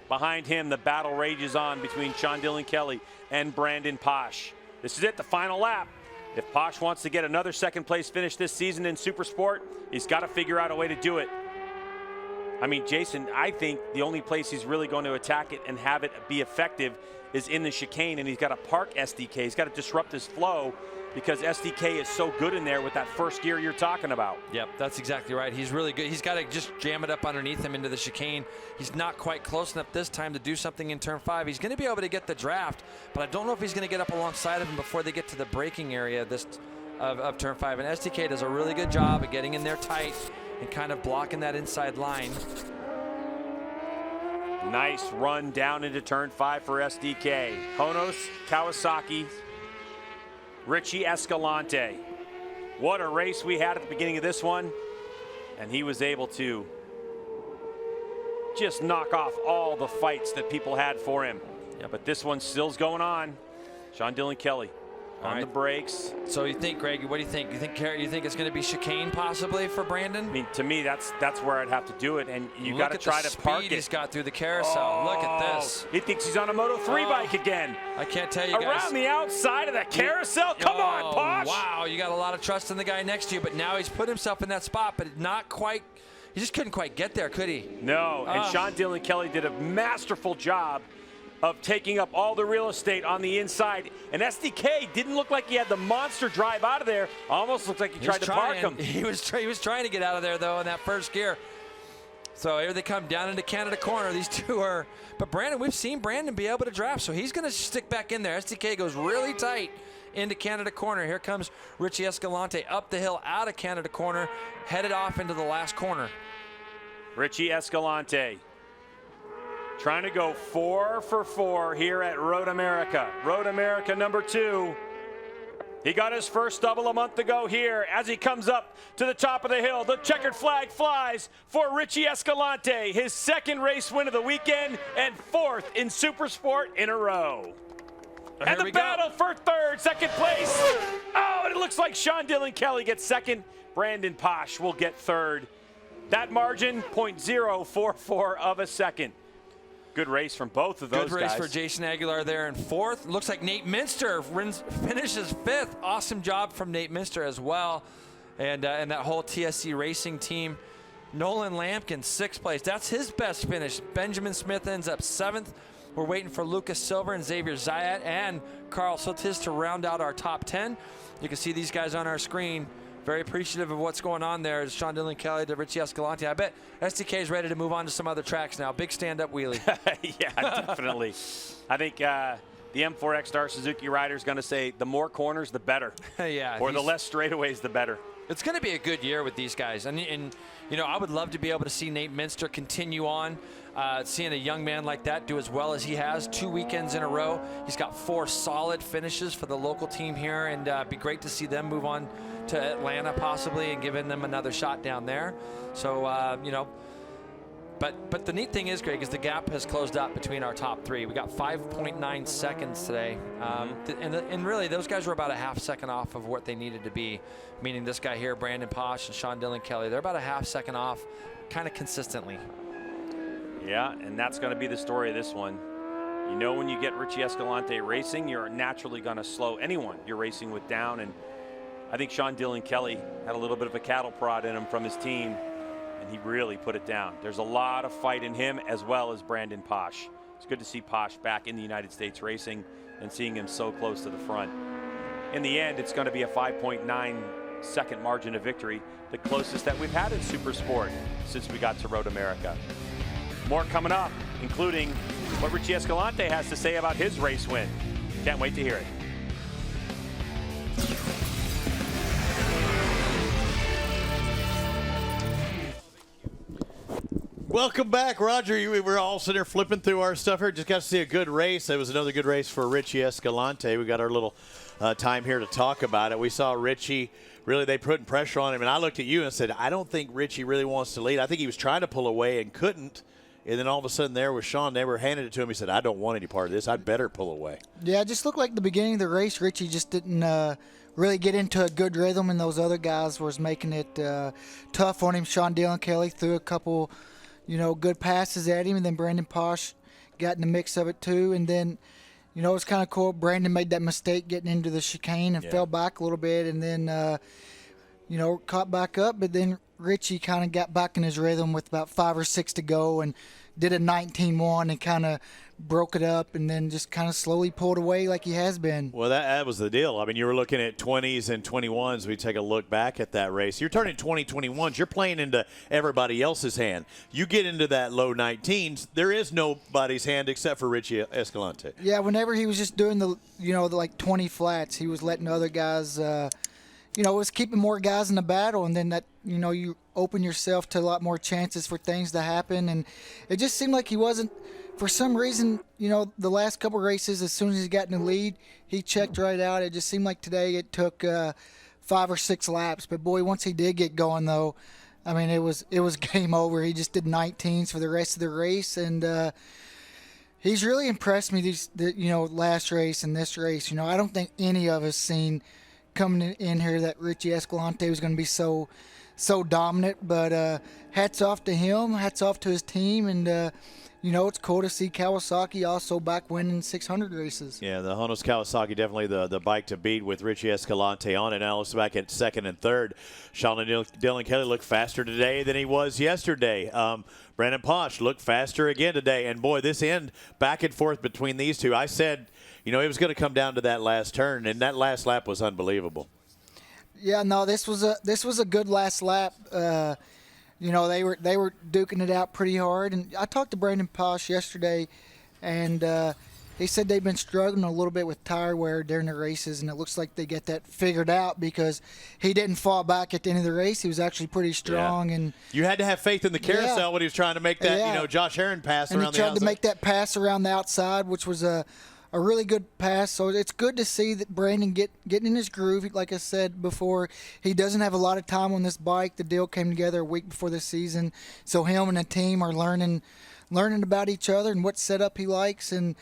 Speaker 1: Behind him, the battle rages on between Sean Dillon Kelly and Brandon Posh. This is it, the final lap. If Posh wants to get another second place finish this season in Supersport, he's got to figure out a way to do it. I mean, Jason, I think the only place he's really going to attack it and have it be effective is in the chicane, and he's got to park SDK. He's got to disrupt his flow because SDK is so good in there with that first gear you're talking about.
Speaker 2: Yep, that's exactly right. He's really good. He's got to just jam it up underneath him into the chicane. He's not quite close enough this time to do something in turn 5. He's going to be able to get the draft, but I don't know if he's going to get up alongside of him before they get to the braking area of turn 5. And SDK does a really good job of getting in there tight and kind of blocking that inside line.
Speaker 1: Nice run down into turn 5 for SDK. Honos, Kawasaki, Richie Escalante. What a race we had at the beginning of this one. And he was able to just knock off all the fights that people had for him. Yeah, but this one still's going on. Sean Dillon Kelly on the brakes.
Speaker 2: So you think, Greg, what do you think? You think it's going to be chicane possibly for Brandon?
Speaker 1: I mean, to me, that's where I'd have to do it, and you got to try to park it.
Speaker 2: He's got through the carousel.
Speaker 1: Oh,
Speaker 2: look at this.
Speaker 1: He thinks he's on a Moto3 bike again.
Speaker 2: I can't tell you guys.
Speaker 1: Around the outside of the carousel. Come on, Posh.
Speaker 2: Wow, you got a lot of trust in the guy next to you, but now he's put himself in that spot, but not quite. He just couldn't quite get there, could he?
Speaker 1: No, and Sean Dillon Kelly did a masterful job of taking up all the real estate on the inside. And SDK didn't look like he had the monster drive out of there. Almost looked like he tried to park him.
Speaker 2: He was trying to get out of there, though, in that first gear. So here they come down into Canada corner. These two are, but Brandon, we've seen Brandon be able to draft, so he's going to stick back in there. SDK goes really tight into Canada corner. Here comes Richie Escalante up the hill out of Canada corner, headed off into the last corner.
Speaker 1: Richie Escalante trying to go 4 for 4 here at Road America. Road America number 2. He got his first double a month ago here. As he comes up to the top of the hill, the checkered flag flies for Richie Escalante, his second race win of the weekend and 4th in Supersport in a row. And the battle for second place. Oh, and it looks like Sean Dillon Kelly gets second. Brandon Posh will get third. That margin, 0.044 of a second. Good race from both of those
Speaker 2: Good race
Speaker 1: guys.
Speaker 2: for Jason Aguilar there in 4th. Looks like Nate Minster finishes 5th. Awesome job from Nate Minster as well. And that whole TSC Racing team. Nolan Lampkin, 6th place. That's his best finish. Benjamin Smith ends up 7th. We're waiting for Lucas Silver and Xavier Zayat and Carl Sotis to round out our top 10. You can see these guys on our screen. Very appreciative of what's going on there. Sean Dillon Kelly to Richie Escalante. I bet SDK is ready to move on to some other tracks now. Big stand-up wheelie.
Speaker 1: Yeah, definitely. I think the M4X Star Suzuki rider is going to say the more corners, the better.
Speaker 2: Yeah.
Speaker 1: Or the less straightaways, the better.
Speaker 2: It's going to be a good year with these guys. And you know, I would love to be able to see Nate Minster continue on. Seeing a young man like that do as well as he has 2 weekends in a row. He's got 4 solid finishes for the local team here, and be great to see them move on to Atlanta possibly and giving them another shot down there. So, you know, but the neat thing is, Greg, is the gap has closed up between our top 3. We got 5.9 seconds today. And really, those guys were about a half second off of what they needed to be, meaning this guy here, Brandon Posh and Sean Dillon Kelly. They're about a half second off kind of consistently.
Speaker 1: Yeah, and that's going to be the story of this one. You know, when you get Richie Escalante racing, you're naturally going to slow anyone you're racing with down. And I think Sean Dillon Kelly had a little bit of a cattle prod in him from his team, and he really put it down. There's a lot of fight in him as well as Brandon Posh. It's good to see Posh back in the United States racing and seeing him so close to the front. In the end, it's going to be a 5.9 second margin of victory, the closest that we've had in Supersport since we got to Road America. More coming up, including what Richie Escalante has to say about his race win. Can't wait to hear it.
Speaker 5: Welcome back, Roger. We were all sitting there flipping through our stuff here. Just got to see a good race. It was another good race for Richie Escalante. We got our little time here to talk about it. We saw Richie, really, they put pressure on him. And I looked at you and said, I don't think Richie really wants to lead. I think he was trying to pull away and couldn't. And then all of a sudden there was Sean. They were handing it to him. He said, I don't want any part of this. I'd better pull away.
Speaker 6: Yeah, it just looked like the beginning of the race, Richie just didn't really get into a good rhythm, and those other guys was making it tough on him. Sean Dillon Kelly threw a couple, you know, good passes at him, and then Brandon Posh got in the mix of it too. And then, you know, it was kind of cool. Brandon made that mistake getting into the chicane and fell back a little bit, and then, you know, caught back up. But then Richie kind of got back in his rhythm with about 5 or 6 to go and did a 19-1 and kind of broke it up and then just kind of slowly pulled away like he has been.
Speaker 5: Well, that was the deal. I mean, you were looking at 20s and 21s. We take a look back at that race. You're turning 20, 21s. You're playing into everybody else's hand. You get into that low 19s, there is nobody's hand except for Richie Escalante.
Speaker 6: Yeah, whenever he was just doing the, you know, the like 20 flats, he was letting other guys, you know, it was keeping more guys in the battle, and then that, you know, you open yourself to a lot more chances for things to happen. And it just seemed like he wasn't, for some reason, you know, the last couple races, as soon as he got in the lead, he checked right out. It just seemed like today it took 5 or 6 laps. But boy, once he did get going, though, I mean, it was game over. He just did 19s for the rest of the race, and he's really impressed me you know, last race and this race. You know, I don't think any of us seen coming in here that Richie Escalante was going to be so dominant, but hats off to him, hats off to his team, and you know, it's cool to see Kawasaki also back winning 600 races.
Speaker 5: Yeah, the Honos Kawasaki definitely the bike to beat with Richie Escalante on it. Now it's back at 2nd and 3rd. Sean Dillon Kelly looked faster today than he was yesterday. Brandon Posh looked faster again today, and boy, this end back and forth between these two. I said, you know, it was going to come down to that last turn, and that last lap was unbelievable.
Speaker 6: Yeah, no, this was a good last lap. You know, they were duking it out pretty hard. And I talked to Brandon Posh yesterday, and he said they've been struggling a little bit with tire wear during the races, and it looks like they get that figured out because he didn't fall back at the end of the race. He was actually pretty strong. Yeah. And
Speaker 5: you had to have faith in the carousel when he was trying to make that, you know, Josh Herron pass
Speaker 6: and
Speaker 5: around the outside.
Speaker 6: He tried to make that pass around the outside, which was a really good pass. So it's good to see that Brandon getting in his groove. Like I said before, he doesn't have a lot of time on this bike. The deal came together a week before the season, so him and the team are learning about each other and what setup he likes, and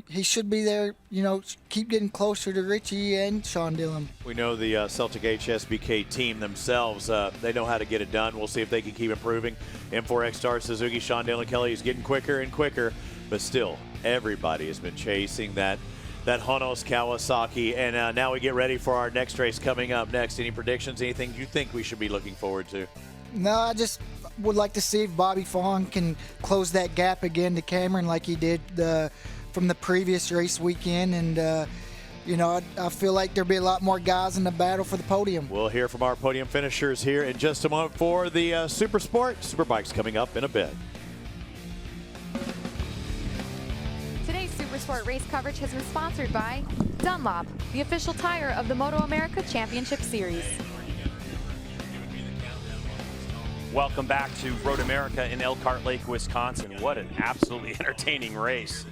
Speaker 6: he should be there, you know, keep getting closer to Richie and Sean Dillon.
Speaker 5: We know the Celtic HSBK team themselves, they know how to get it done. We'll see if they can keep improving. M4X Star Suzuki, Sean Dillon Kelly is getting quicker and quicker. but still, everybody has been chasing that Honos Kawasaki, and now we get ready for our next race coming up next. Any predictions, anything you think we should be looking forward to?
Speaker 6: No, I just would like to see if Bobby Fong can close that gap again to Cameron like he did from the previous race weekend. And, you know, I feel like there'll be a lot more guys in the battle for the podium.
Speaker 5: We'll hear from our podium finishers here in just a moment for the Supersport. Superbikes coming up in a bit.
Speaker 3: Today's Supersport race coverage has been sponsored by Dunlop, the official tire of the MotoAmerica Championship Series.
Speaker 1: Welcome back to Road America in Elkhart Lake, Wisconsin. What an absolutely entertaining race.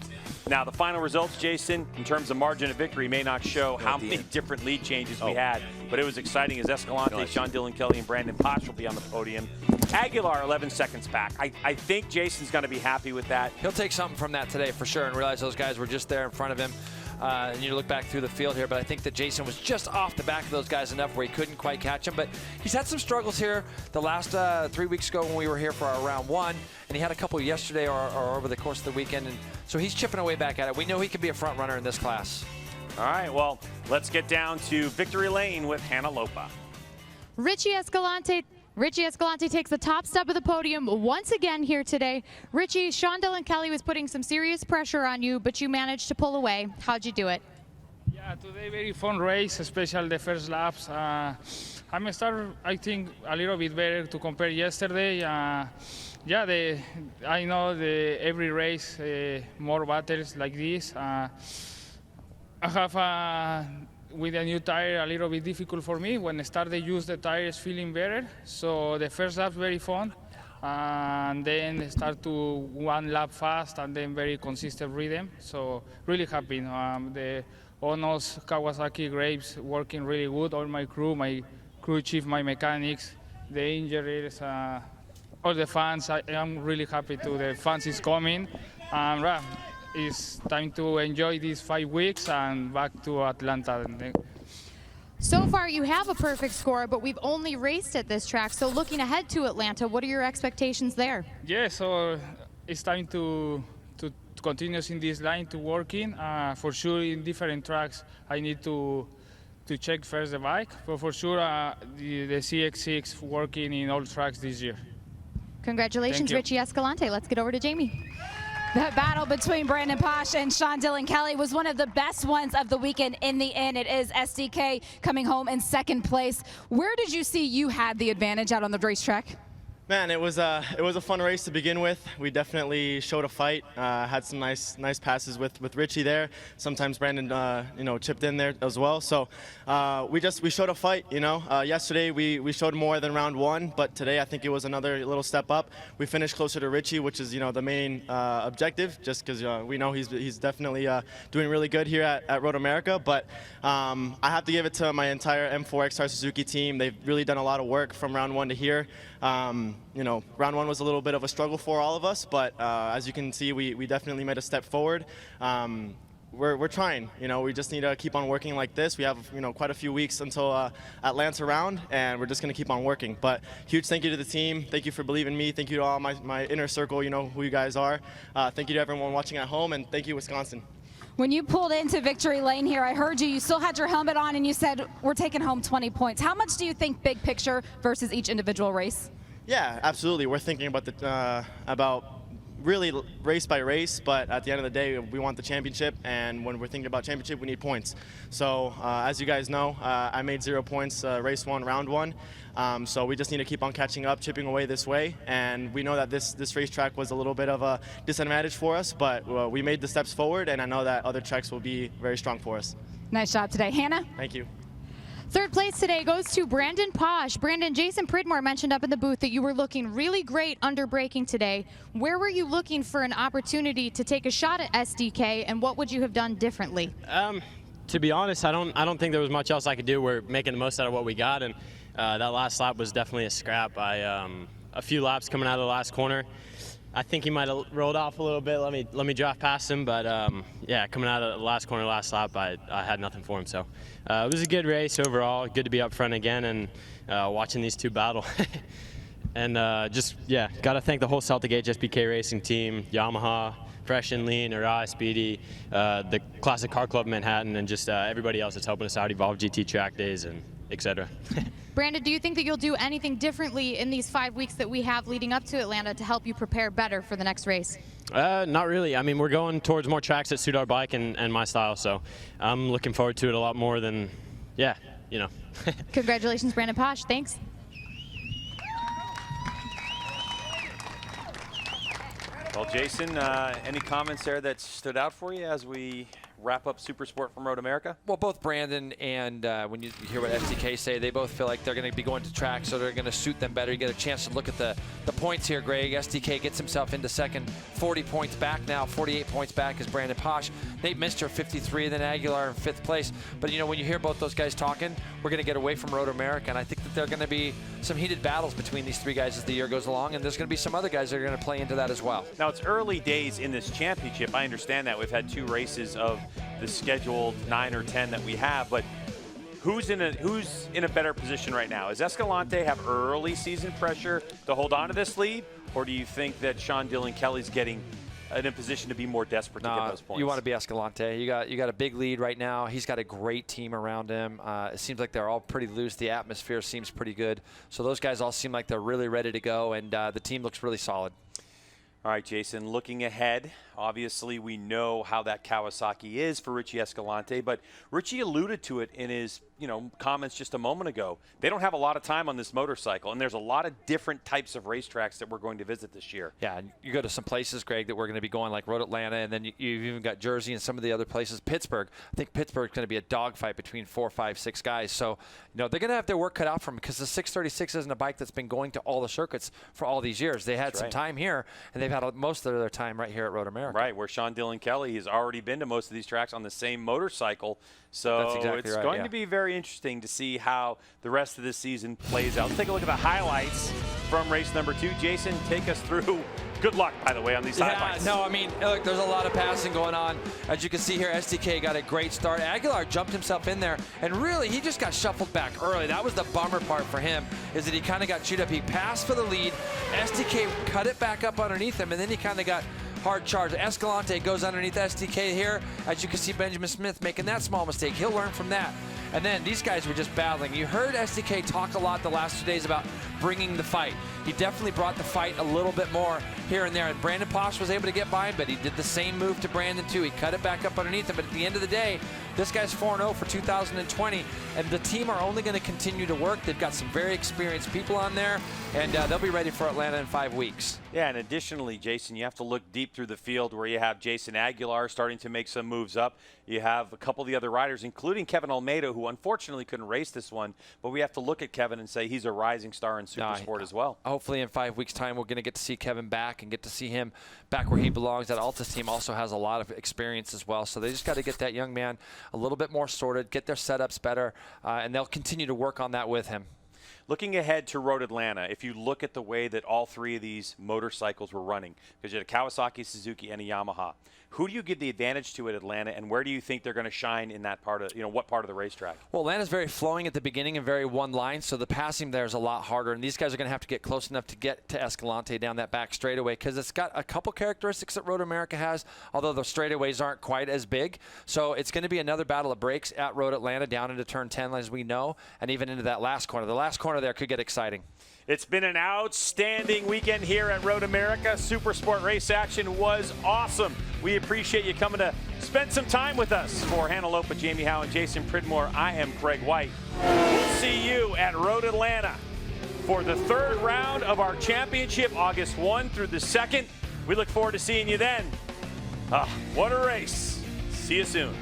Speaker 1: Now, the final results, Jason, in terms of margin of victory, may not show how many different lead changes we had, but it was exciting as Escalante, Sean Dillon Kelly, and Brandon Posh will be on the podium. Aguilar, 11 seconds back. I think Jason's going to be happy with that.
Speaker 2: He'll take something from that today for sure and realize those guys were just there in front of him. And you look back through the field here, but I think that Jason was just off the back of those guys enough where he couldn't quite catch them. But he's had some struggles here the last 3 weeks ago when we were here for our round one, and he had a couple yesterday or over the course of the weekend. And so he's chipping away back at it. We know he can be a front runner in this class.
Speaker 1: All right, well, let's get down to victory lane with Hannah Lopa.
Speaker 3: Richie Escalante takes the top step of the podium once again here today. Richie, Sean Dillon Kelly was putting some serious pressure on you, but you managed to pull away. How'd you do it?
Speaker 7: Yeah, today very fun race, especially the first laps. I'm start, I think, a little bit better to compare yesterday. I know every race more battles like this. I have with a new tire a little bit difficult for me. When I started to use the tires, feeling better. So the first lap very fun, and then start to one lap fast and then very consistent rhythm. So really happy. The Onos Kawasaki grapes working really good. All my crew chief, my mechanics, the engineers, all the fans. I am really happy to the fans is coming. It's time to enjoy these 5 weeks and back to Atlanta.
Speaker 3: So far, you have a perfect score, but we've only raced at this track. So looking ahead to Atlanta, what are your expectations there?
Speaker 7: Yeah, so it's time to continue in this line to working. For sure, in different tracks, I need to check first the bike, but for sure, the CX6 working in all tracks this year.
Speaker 3: Congratulations, Richie Escalante. Let's get over to Jamie.
Speaker 8: The battle between Brandon Posh and Sean Dillon Kelly was one of the best ones of the weekend. In the end, it is SDK coming home in second place. Where did you see you had the advantage out on the racetrack?
Speaker 4: Man, it was a fun race to begin with. We definitely showed a fight. Had some nice passes with Richie there. Sometimes Brandon, chipped in there as well. So we showed a fight. Yesterday we showed more than round one, but today I think it was another little step up. We finished closer to Richie, which is the main objective, just because we know he's definitely doing really good here at Road America. But I have to give it to my entire M4 XR Suzuki team. They've really done a lot of work from round one to here. Round one was a little bit of a struggle for all of us, but as you can see, we definitely made a step forward. We're trying. We just need to keep on working like this. We have quite a few weeks until Atlanta round, and we're just going to keep on working. But huge thank you to the team. Thank you for believing in me. Thank you to all my inner circle. You know who you guys are. Thank you to everyone watching at home, and thank you, Wisconsin.
Speaker 8: When you pulled into victory lane here, I heard you still had your helmet on and you said, we're taking home 20 points. How much do you think big picture versus each individual race?
Speaker 4: Yeah, absolutely. We're thinking about really race by race, but at the end of the day, we want the championship, and when we're thinking about championship, we need points. So as you guys know, I made 0 points race one, round one. So we just need to keep on catching up, chipping away this way, and we know that this racetrack was a little bit of a disadvantage for us, but we made the steps forward, and I know that other tracks will be very strong for us.
Speaker 8: Nice job today. Hannah?
Speaker 4: Thank you.
Speaker 3: Third place today goes to Brandon Posh. Brandon, Jason Pridmore mentioned up in the booth that you were looking really great under braking today. Where were you looking for an opportunity to take a shot at SDK, and what would you have done differently?
Speaker 9: To be honest, I don't think there was much else I could do. We're making the most out of what we got, and that last lap was definitely a scrap. A few laps coming out of the last corner, I think he might have rolled off a little bit. Let me drive past him, but yeah, coming out of the last corner, last lap, I had nothing for him. So it was a good race overall. Good to be up front again and watching these two battle. And just, yeah, got to thank the whole Celtic HSBK racing team, Yamaha, Fresh and Lean, Arai, Speedy, the Classic Car Club Manhattan, and just everybody else that's helping us out, Evolve GT track days, and etc.
Speaker 3: Brandon, do you think that you'll do anything differently in these 5 weeks that we have leading up to Atlanta to help you prepare better for the next race?
Speaker 9: Not really. I mean, we're going towards more tracks that suit our bike and my style, so I'm looking forward to it a lot more than, yeah, you know.
Speaker 3: Congratulations, Brandon Posh. Thanks.
Speaker 1: Well, Jason, any comments there that stood out for you as we wrap up Supersport from Road America?
Speaker 2: Well, both Brandon and when you hear what SDK say, they both feel like they're going to be going to track, so they're going to suit them better. You get a chance to look at the points here, Greg. SDK gets himself into second, 40 points back now, 48 points back is Brandon Posh. Nate Minster, 53, then Aguilar in 5th place. But, you know, when you hear both those guys talking, we're going to get away from Road America, and I think that there are going to be some heated battles between these 3 guys as the year goes along, and there's going to be some other guys that are going to play into that as well.
Speaker 1: Now, it's early days in this championship. I understand that. We've had 2 races of the scheduled 9 or 10 that we have, but who's in a better position right now? Does Escalante have early season pressure to hold on to this lead, or do you think that Sean Dillon Kelly's getting in a position to be more desperate to get those points?
Speaker 2: You want to be Escalante. You got a big lead right now. He's got a great team around him. It seems like they're all pretty loose. The atmosphere seems pretty good. So those guys all seem like they're really ready to go, and the team looks really solid.
Speaker 1: All right, Jason, looking ahead, obviously we know how that Kawasaki is for Richie Escalante, but Richie alluded to it in his comments just a moment ago. They don't have a lot of time on this motorcycle, and there's a lot of different types of racetracks that we're going to visit this year.
Speaker 2: Yeah, and you go to some places, Greg, that we're going to be going, like Road Atlanta, and then you've even got Jersey and some of the other places. Pittsburgh, I think Pittsburgh's going to be a dogfight between 4, 5, 6 guys. So, they're going to have their work cut out for them because the 636 isn't a bike that's been going to all the circuits for all these years. They had some time here, and they've had most of their time right here at Road America.
Speaker 1: Right, where Sean Dillon Kelly has already been to most of these tracks on the same motorcycle. So
Speaker 2: That's exactly
Speaker 1: it's
Speaker 2: right,
Speaker 1: going to be very interesting to see how the rest of this season plays out. Let's take a look at the highlights from race number 2. Jason, take us through. Good luck, by the way, on these highlights.
Speaker 2: No, I mean, look, there's a lot of passing going on. As you can see here, SDK got a great start. Aguilar jumped himself in there, and really, he just got shuffled back early. That was the bummer part for him, is that he kind of got chewed up. He passed for the lead. SDK cut it back up underneath him, and then he kind of got hard charge. Escalante goes underneath SDK here. As you can see, Benjamin Smith making that small mistake. He'll learn from that. And then these guys were just battling. You heard SDK talk a lot the last 2 days about bringing the fight. He definitely brought the fight a little bit more here and there. And Brandon Posh was able to get by him, but he did the same move to Brandon too. He cut it back up underneath him. But at the end of the day, this guy's 4-0 for 2020, and the team are only going to continue to work. They've got some very experienced people on there, and they'll be ready for Atlanta in 5 weeks.
Speaker 1: Yeah, and additionally, Jason, you have to look deep through the field where you have Jason Aguilar starting to make some moves up. You have a couple of the other riders, including Kevin Almeida, who unfortunately couldn't race this one, but we have to look at Kevin and say he's a rising star in Supersport as well.
Speaker 2: Hopefully in 5 weeks' time, we're going to get to see Kevin back and get to see him back where he belongs. That Altus team also has a lot of experience as well, so they just got to get that young man a little bit more sorted, get their setups better, and they'll continue to work on that with him.
Speaker 1: Looking ahead to Road Atlanta, if you look at the way that all 3 of these motorcycles were running, because you had a Kawasaki, Suzuki, and a Yamaha, who do you give the advantage to at Atlanta, and where do you think they're going to shine in that part of, what part of the racetrack?
Speaker 2: Well, Atlanta's very flowing at the beginning and very one line, so the passing there is a lot harder, and these guys are going to have to get close enough to get to Escalante down that back straightaway, because it's got a couple characteristics that Road America has, although the straightaways aren't quite as big. So it's going to be another battle of brakes at Road Atlanta down into turn 10, as we know, and even into that last corner. The last corner there could get exciting.
Speaker 1: It's been an outstanding weekend here at Road America. Supersport race action was awesome. We appreciate you coming to spend some time with us. For Hannah Lopa, Jamie Howe, and Jason Pridmore, I am Craig White. We'll see you at Road Atlanta for the 3rd round of our championship, August 1 through the 2nd. We look forward to seeing you then. What a race. See you soon.